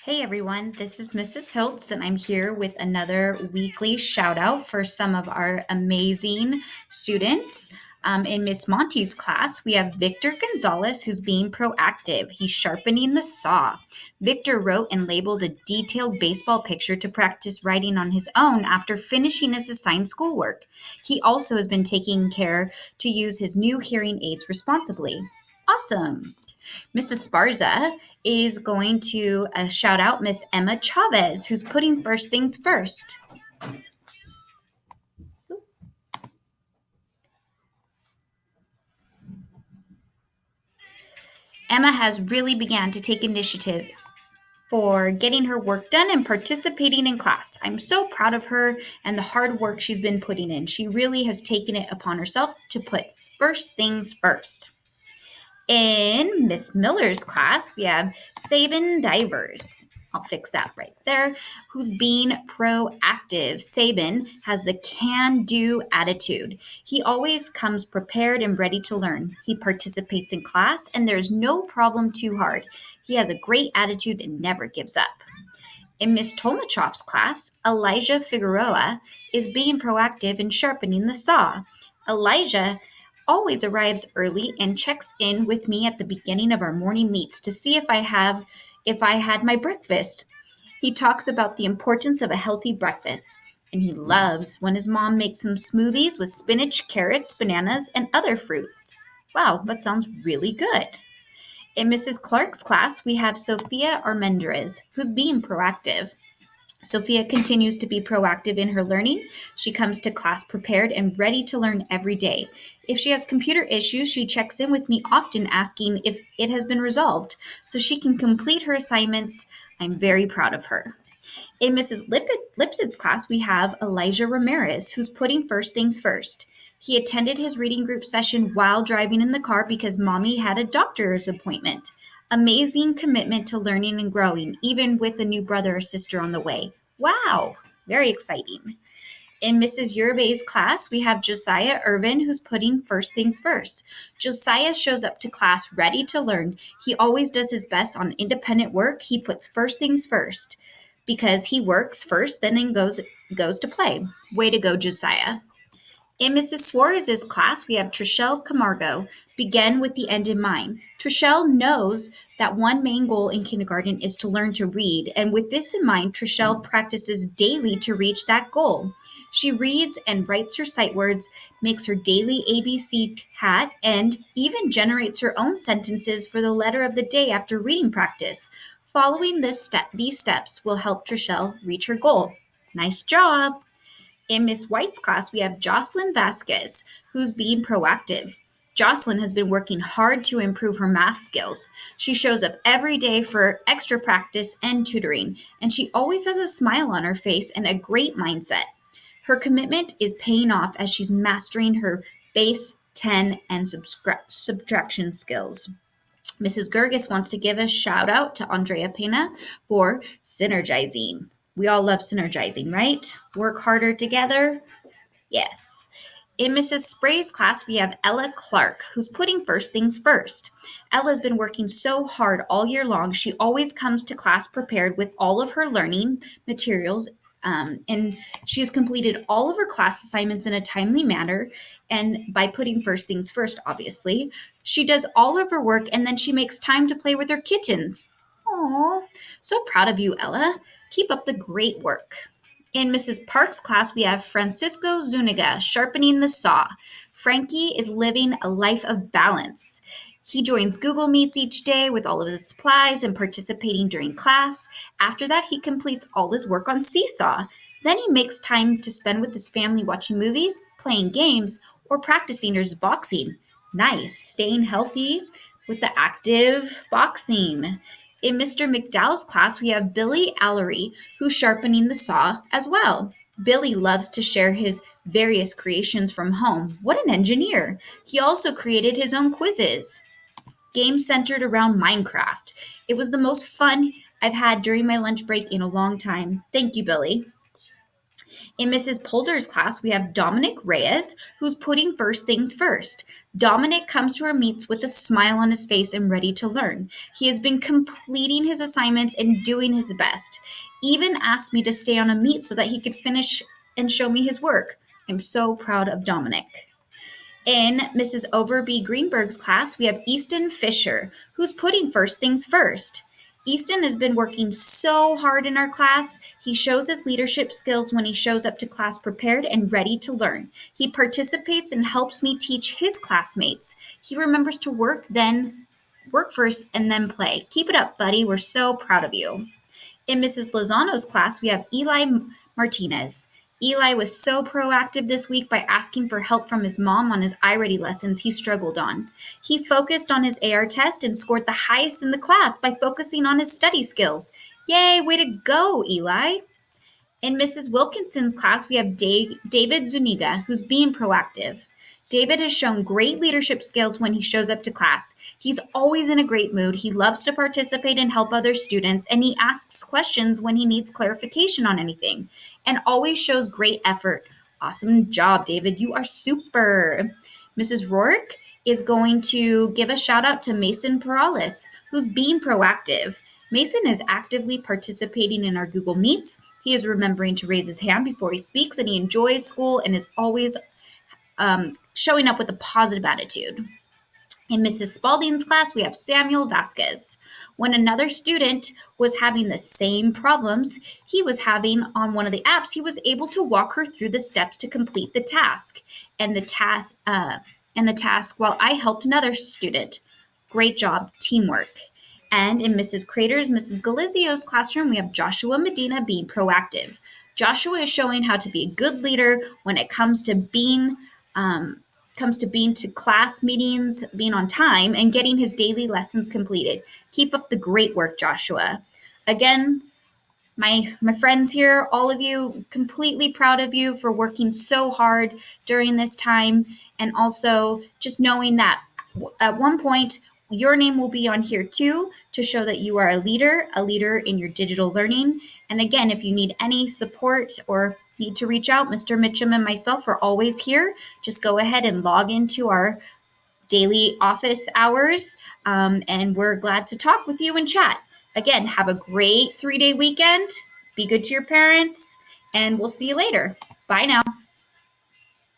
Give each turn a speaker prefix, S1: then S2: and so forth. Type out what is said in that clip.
S1: Hey everyone, this is Mrs. Hiltz, and I'm here with another weekly shout out for some of our amazing students. In Miss Monty's class, we have Victor Gonzalez, who's being proactive. He's sharpening the saw. Victor wrote and labeled a detailed baseball picture to practice writing on his own after finishing his assigned schoolwork. He also has been taking care to use his new hearing aids responsibly. Awesome. Mrs. Sparza is going to shout out Miss Emma Chavez, who's putting first things first. Emma has really began to take initiative for getting her work done and participating in class. I'm so proud of her and the hard work she's been putting in. She really has taken it upon herself to put first things first. In Miss Miller's class, we have Sabin Divers. I'll fix that right there. Who's being proactive. Sabin has the can-do attitude. He always comes prepared and ready to learn. He participates in class, and there's no problem too hard. He has a great attitude and never gives up. In Miss Tolmachev's class, Elijah Figueroa is being proactive and sharpening the saw. Elijah always arrives early and checks in with me at the beginning of our morning meets to see if I had my breakfast. He talks about the importance of a healthy breakfast, and he loves when his mom makes some smoothies with spinach, carrots, bananas, and other fruits. Wow, that sounds really good. In Mrs. Clark's class, we have Sophia Armendariz, who's being proactive. Sophia continues to be proactive in her learning. She comes to class prepared and ready to learn every day. If she has computer issues, she checks in with me often asking if it has been resolved so she can complete her assignments. I'm very proud of her. In Mrs. Lipsit's class, we have Elijah Ramirez, who's putting first things first. He attended his reading group session while driving in the car because mommy had a doctor's appointment. Amazing commitment to learning and growing, even with a new brother or sister on the way. Wow, very exciting. In Mrs. Yerbay's class, we have Josiah Irvin, who's putting first things first. Josiah shows up to class ready to learn. He always does his best on independent work. He puts first things first because he works first, then goes to play. Way to go, Josiah. In Mrs. Suarez's class, we have Trishelle Camargo. Begin with the end in mind. Trishelle knows that one main goal in kindergarten is to learn to read, and with this in mind, Trishelle practices daily to reach that goal. She reads and writes her sight words, makes her daily ABC hat, and even generates her own sentences for the letter of the day after reading practice. Following these steps will help Trishelle reach her goal. Nice job! In Miss White's class, we have Jocelyn Vasquez, who's being proactive. Jocelyn has been working hard to improve her math skills. She shows up every day for extra practice and tutoring, and she always has a smile on her face and a great mindset. Her commitment is paying off as she's mastering her base 10 and subtraction skills. Mrs. Gerges wants to give a shout out to Andrea Pena for synergizing. We all love synergizing, right? Work harder together? Yes. In Mrs. Spray's class, we have Ella Clark, who's putting first things first. Ella's been working so hard all year long. She always comes to class prepared with all of her learning materials, and she has completed all of her class assignments in a timely manner. And by putting first things first, obviously, she does all of her work and then she makes time to play with her kittens. Aww, so proud of you, Ella. Keep up the great work. In Mrs. Park's class, we have Francisco Zuniga sharpening the saw. Frankie is living a life of balance. He joins Google Meets each day with all of his supplies and participating during class. After that, he completes all his work on Seesaw. Then he makes time to spend with his family watching movies, playing games, or practicing his boxing. Nice, staying healthy with the active boxing. In Mr. McDowell's class, we have Billy Allery, who's sharpening the saw as well. Billy loves to share his various creations from home. What an engineer! He also created his own quizzes. Games centered around Minecraft. It was the most fun I've had during my lunch break in a long time. Thank you, Billy. In Mrs. Polder's class, we have Dominic Reyes, who's putting first things first. Dominic comes to our meets with a smile on his face and ready to learn. He has been completing his assignments and doing his best. Even asked me to stay on a meet so that he could finish and show me his work. I'm so proud of Dominic. In Mrs. Overby Greenberg's class, we have Easton Fisher, who's putting first things first. Easton has been working so hard in our class. He shows his leadership skills when he shows up to class prepared and ready to learn. He participates and helps me teach his classmates. He remembers to work first and then play. Keep it up, buddy. We're so proud of you. In Mrs. Lozano's class, we have Eli Martinez. Eli was so proactive this week by asking for help from his mom on his iReady lessons he struggled on. He focused on his AR test and scored the highest in the class by focusing on his study skills. Yay, way to go, Eli. In Mrs. Wilkinson's class, we have David Zuniga, who's being proactive. David has shown great leadership skills when he shows up to class. He's always in a great mood. He loves to participate and help other students, and he asks questions when he needs clarification on anything, and always shows great effort. Awesome job, David. You are super. Mrs. Rourke is going to give a shout out to Mason Perales, who's being proactive. Mason is actively participating in our Google Meets. He is remembering to raise his hand before he speaks, and he enjoys school and is always showing up with a positive attitude. In Mrs. Spalding's class, we have Samuel Vasquez. When another student was having the same problems he was having on one of the apps, he was able to walk her through the steps to complete the task. And the task while I helped another student. Great job, teamwork. And in Mrs. Crater's, Mrs. Galizio's classroom, we have Joshua Medina being proactive. Joshua is showing how to be a good leader when it comes to being to class meetings, being on time, and getting his daily lessons completed. Keep up the great work, Joshua. Again, my friends here, all of you, completely proud of you for working so hard during this time, and also just knowing that at one point your name will be on here too to show that you are a leader in your digital learning. And again, if you need any support or need to reach out, Mr. Mitchum and myself are always here. Just go ahead and log into our daily office hours, and we're glad to talk with you and chat. Again, have a great 3-day weekend. Be good to your parents, and we'll see you later. Bye now.